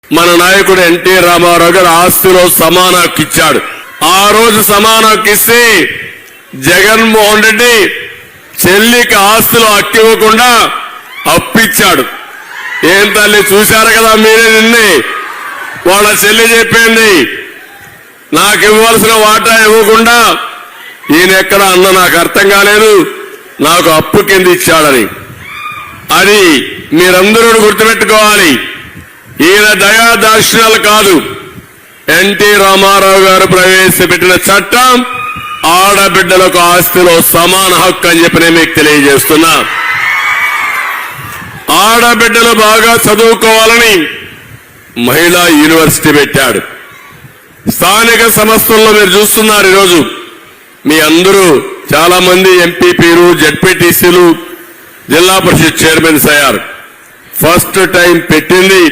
మన నాయకుడు ఎన్టీ రామారావు గారు ఆస్తిలో సమాన హక్కు ఇచ్చాడు. ఆ రోజు సమాన హక్కు ఇస్తే జగన్మోహన్ రెడ్డి చెల్లికి ఆస్తులు హక్కు ఇవ్వకుండా అప్పిచ్చాడు. ఏం తల్లి చూశారు కదా మీరే. నిన్నే వాళ్ళ చెల్లి చెప్పింది నాకు ఇవ్వాల్సిన వాటా ఇవ్వకుండా ఈయన ఎక్కడ అన్న నాకు అర్థం కాలేదు, నాకు అప్పు కింద ఇచ్చాడని. అది మీరందరూ గుర్తుపెట్టుకోవాలి. ఈయన దయాదాక్షిణ్యాలు కాదు. ఎన్టీ రామారావు గారు ప్రవేశపెట్టిన చట్టం ఆడబిడ్డలకు ఆస్తిలో సమాన హక్కు అని చెప్పి నేను మీకు తెలియజేస్తున్నా. ఆడబిడ్డలు బాగా చదువుకోవాలని మహిళా యూనివర్సిటీ పెట్టాడు. స్థానిక సంస్థల్లో మీరు చూస్తున్నారు ఈరోజు మీ అందరూ చాలా మంది ఎంపీపీలు, జెడ్పీటీసీలు, జిల్లా పరిషత్ చైర్మన్స్ అయ్యారు. ఫస్ట్ టైం పెట్టింది